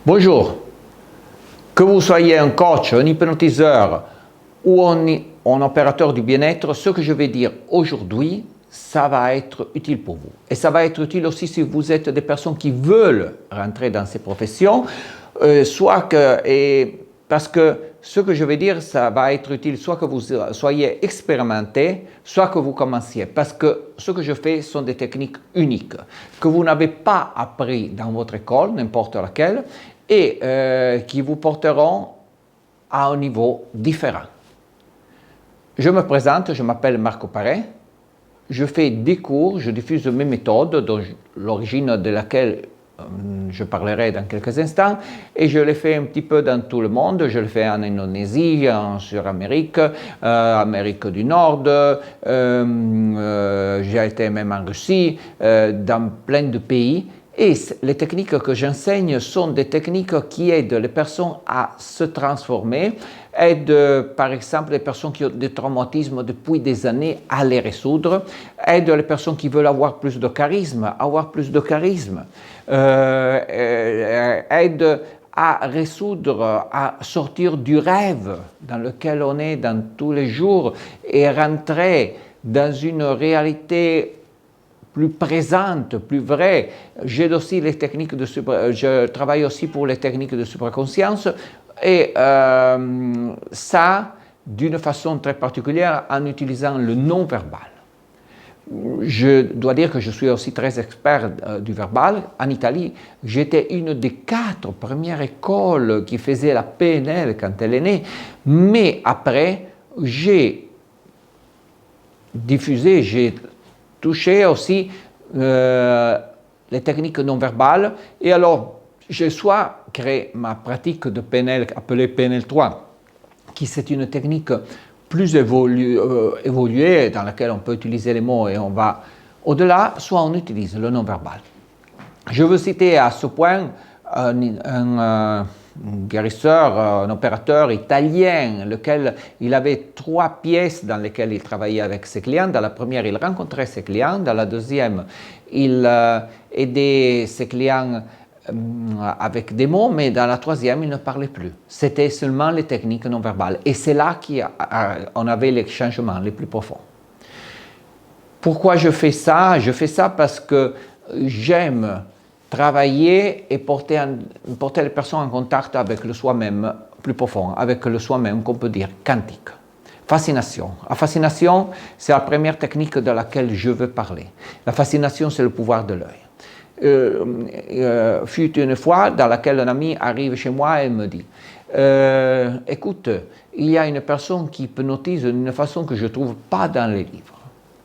Bonjour, que vous soyez un coach, un hypnotiseur ou un opérateur du bien-être, ce que je vais dire aujourd'hui, ça va être utile pour vous. Et ça va être utile aussi si vous êtes des personnes qui veulent rentrer dans ces professions, parce que ce que je vais dire, ça va être utile soit que vous soyez expérimenté, soit que vous commenciez. Parce que ce que je fais sont des techniques uniques, que vous n'avez pas appris dans votre école, n'importe laquelle, et qui vous porteront à un niveau différent. Je me présente, je m'appelle Marco Paré, je fais des cours, je diffuse mes méthodes, dont l'origine de laquelle je parlerai dans quelques instants, et je les fais un petit peu dans tout le monde. Je le fais en Indonésie, en Sud-Amérique, Amérique du Nord, j'ai été même en Russie, dans plein de pays. Et les techniques que j'enseigne sont des techniques qui aident les personnes à se transformer, aident par exemple les personnes qui ont des traumatismes depuis des années à les résoudre, aident les personnes qui veulent avoir plus de charisme, aident à résoudre, à sortir du rêve dans lequel on est dans tous les jours et rentrer dans une réalité plus présente, plus vraie. J'ai aussi les techniques de je travaille aussi pour les techniques de supraconscience et ça d'une façon très particulière en utilisant le non-verbal. Je dois dire que je suis aussi très expert du verbal. En Italie, j'étais une des 4 premières écoles qui faisait la PNL quand elle est née, mais après, j'ai diffusé, j'ai touché aussi les techniques non verbales. Et alors, j'ai soit créé ma pratique de PNL appelée PNL 3, qui c'est une technique plus évoluée dans laquelle on peut utiliser les mots et on va au-delà, soit on utilise le non verbal. Je veux citer à ce point un guérisseur, un opérateur italien, lequel il avait 3 pièces dans lesquelles il travaillait avec ses clients. Dans la première, il rencontrait ses clients. Dans la deuxième, il aidait ses clients avec des mots, mais dans la troisième, il ne parlait plus. C'était seulement les techniques non verbales. Et c'est là qu'on avait les changements les plus profonds. Pourquoi je fais ça? Je fais ça parce que j'aime travailler et porter les personnes en contact avec le soi-même plus profond, avec le soi-même qu'on peut dire quantique. Fascination. La fascination, c'est la première technique de laquelle je veux parler. La fascination, c'est le pouvoir de l'œil. Fut une fois dans laquelle un ami arrive chez moi et me dit écoute, il y a une personne qui hypnotise d'une façon que je ne trouve pas dans les livres.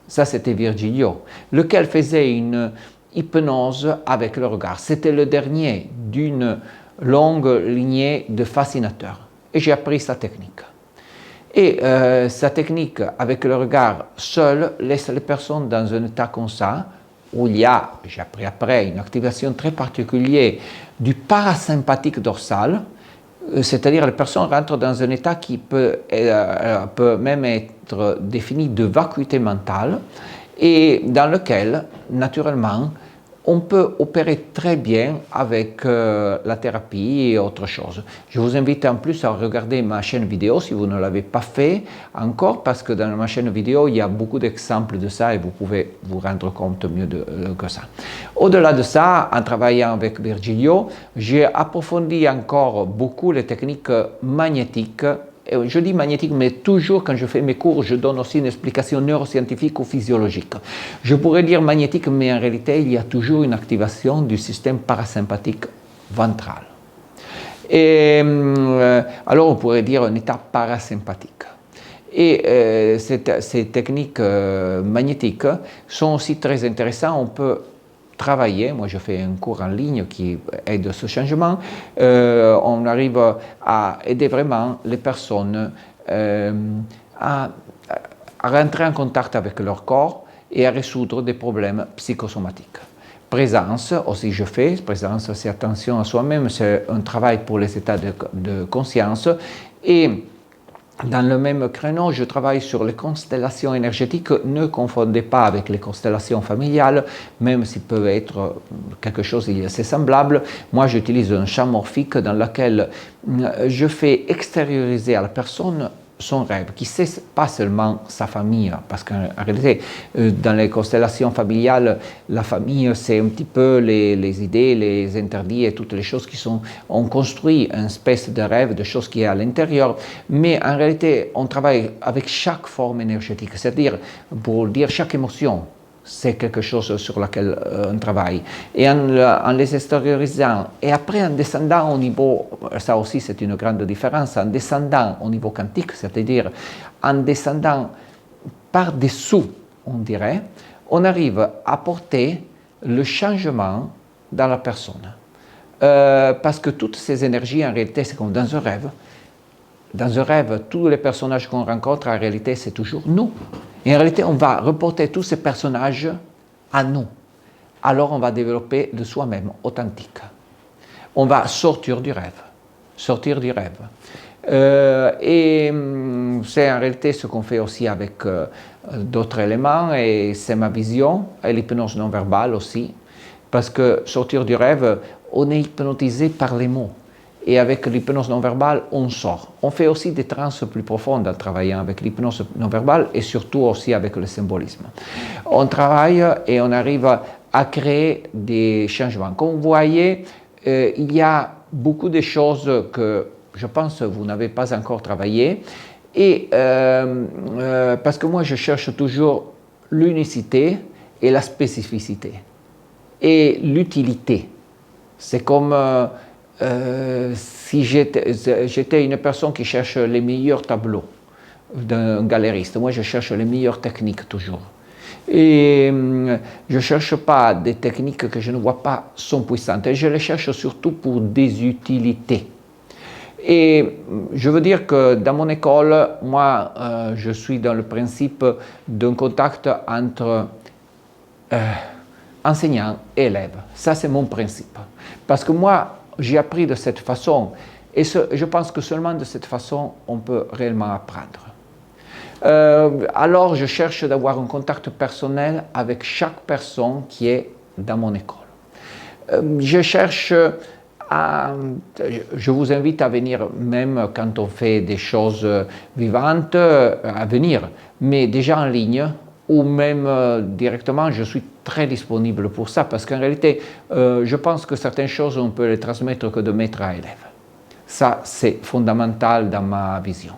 Ça, c'était Virgilio, lequel faisait une hypnose avec le regard. C'était le dernier d'une longue lignée de fascinateurs. Et j'ai appris sa technique. Et sa technique avec le regard seul laisse les personnes dans un état comme ça, où il y a, j'ai appris après, une activation très particulière du parasympathique dorsal, c'est-à-dire les personnes rentrent dans un état qui peut même être défini de vacuité mentale et dans lequel, naturellement, on peut opérer très bien avec la thérapie et autre chose. Je vous invite en plus à regarder ma chaîne vidéo si vous ne l'avez pas fait encore, parce que dans ma chaîne vidéo, il y a beaucoup d'exemples de ça et vous pouvez vous rendre compte mieux que ça. Au-delà de ça, en travaillant avec Virgilio, j'ai approfondi encore beaucoup les techniques magnétiques. Je dis magnétique, mais toujours quand je fais mes cours, je donne aussi une explication neuroscientifique ou physiologique. Je pourrais dire magnétique, mais en réalité, il y a toujours une activation du système parasympathique ventral. Et alors, on pourrait dire un état parasympathique. Et ces techniques magnétiques sont aussi très intéressantes. On peut travailler, moi je fais un cours en ligne qui aide ce changement, on arrive à aider vraiment les personnes à rentrer en contact avec leur corps et à résoudre des problèmes psychosomatiques. Présence, aussi je fais, présence c'est attention à soi-même, c'est un travail pour les états de conscience et dans le même créneau, je travaille sur les constellations énergétiques. Ne confondez pas avec les constellations familiales, même s'ils peuvent être quelque chose d'assez semblable. Moi, j'utilise un champ morphique dans lequel je fais extérioriser à la personne son rêve, qui ne sait pas seulement sa famille, parce qu'en réalité, dans les constellations familiales, la famille, c'est un petit peu les idées, les interdits et toutes les choses qui sont... On construit une espèce de rêve, de choses qui est à l'intérieur, mais en réalité, on travaille avec chaque forme énergétique, c'est-à-dire, pour dire chaque émotion, c'est quelque chose sur lequel on travaille. Et en les extériorisant, et après en descendant au niveau, ça aussi c'est une grande différence, en descendant au niveau quantique, c'est-à-dire en descendant par-dessous, on dirait, on arrive à porter le changement dans la personne. Parce que toutes ces énergies, en réalité, c'est comme dans un rêve. Dans un rêve, tous les personnages qu'on rencontre, en réalité, c'est toujours nous. Et en réalité, on va reporter tous ces personnages à nous. Alors, on va développer de soi-même authentique. On va sortir du rêve. Sortir du rêve. Et c'est en réalité ce qu'on fait aussi avec d'autres éléments, et c'est ma vision, et l'hypnose non verbale aussi. Parce que sortir du rêve, on est hypnotisé par les mots. Et avec l'hypnose non verbale, on sort. On fait aussi des transes plus profondes en travaillant avec l'hypnose non verbale et surtout aussi avec le symbolisme. On travaille et on arrive à créer des changements. Comme vous voyez, il y a beaucoup de choses que je pense que vous n'avez pas encore travaillé. Et parce que moi, je cherche toujours l'unicité et la spécificité. Et l'utilité. C'est comme... si j'étais une personne qui cherche les meilleurs tableaux d'un galériste, moi je cherche les meilleures techniques toujours. Et je ne cherche pas des techniques que je ne vois pas sont puissantes, et je les cherche surtout pour des utilités. Et je veux dire que dans mon école, moi je suis dans le principe d'un contact entre enseignant et élève. Ça c'est mon principe. Parce que moi, j'ai appris de cette façon, et je pense que seulement de cette façon, on peut réellement apprendre. Alors, je cherche d'avoir un contact personnel avec chaque personne qui est dans mon école. Je cherche je vous invite à venir, même quand on fait des choses vivantes, à venir, mais déjà en ligne, ou même directement, je suis très disponible pour ça, parce qu'en réalité, je pense que certaines choses, on ne peut les transmettre que de maître à élève. Ça, c'est fondamental dans ma vision.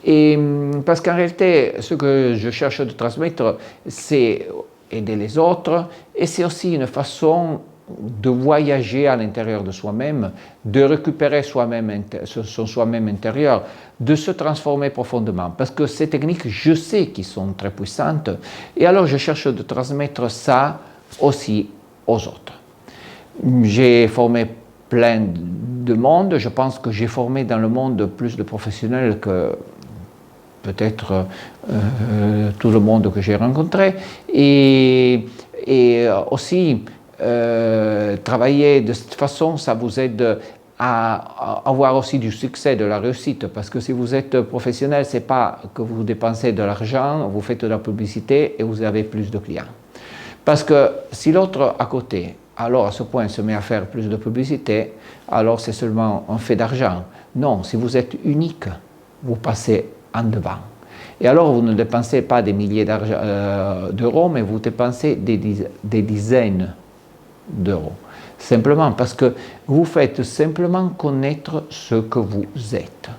Et parce qu'en réalité, ce que je cherche de transmettre, c'est aider les autres, et c'est aussi une façon de voyager à l'intérieur de soi-même, de récupérer son soi-même intérieur, de se transformer profondément. Parce que ces techniques, je sais qu'elles sont très puissantes, et alors je cherche de transmettre ça aussi aux autres. J'ai formé plein de monde, je pense que j'ai formé dans le monde plus de professionnels que peut-être tout le monde que j'ai rencontré, et aussi travailler de cette façon, ça vous aide à avoir aussi du succès, de la réussite, parce que si vous êtes professionnel, ce n'est pas que vous dépensez de l'argent, vous faites de la publicité et vous avez plus de clients. Parce que si l'autre à côté, alors à ce point se met à faire plus de publicité, alors c'est seulement un fait d'argent. Non, si vous êtes unique, vous passez en devant. Et alors vous ne dépensez pas des milliers d'euros, mais vous dépensez des dizaines d'euros. Simplement parce que vous faites simplement connaître ce que vous êtes.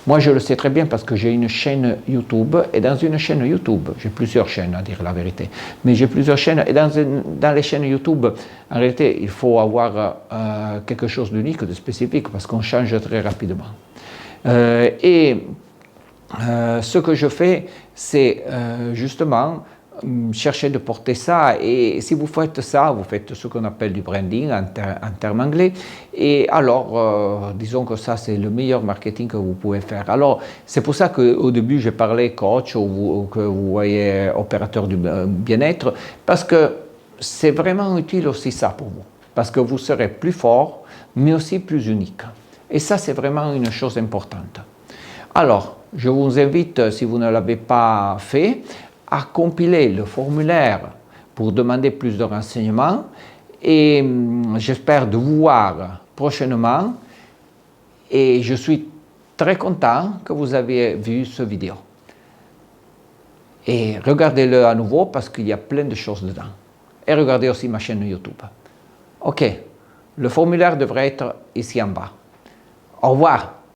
Moi, je le sais très bien parce que j'ai une chaîne YouTube, et dans une chaîne YouTube, j'ai plusieurs chaînes à dire la vérité, mais j'ai plusieurs chaînes, et dans les chaînes YouTube, en réalité, il faut avoir quelque chose d'unique, de spécifique, parce qu'on change très rapidement. Ce que je fais, c'est justement chercher de porter ça, et si vous faites ça, vous faites ce qu'on appelle du branding en termes anglais, et alors disons que ça c'est le meilleur marketing que vous pouvez faire. Alors c'est pour ça qu'au début j'ai parlé coach ou que vous voyez opérateur du bien-être, parce que c'est vraiment utile aussi ça pour vous, parce que vous serez plus fort mais aussi plus unique, et ça c'est vraiment une chose importante. Alors je vous invite, si vous ne l'avez pas fait, à compiler le formulaire pour demander plus de renseignements et j'espère de vous voir prochainement et je suis très content que vous ayez vu cette vidéo. Et regardez-le à nouveau parce qu'il y a plein de choses dedans. Et regardez aussi ma chaîne YouTube. Ok, le formulaire devrait être ici en bas. Au revoir.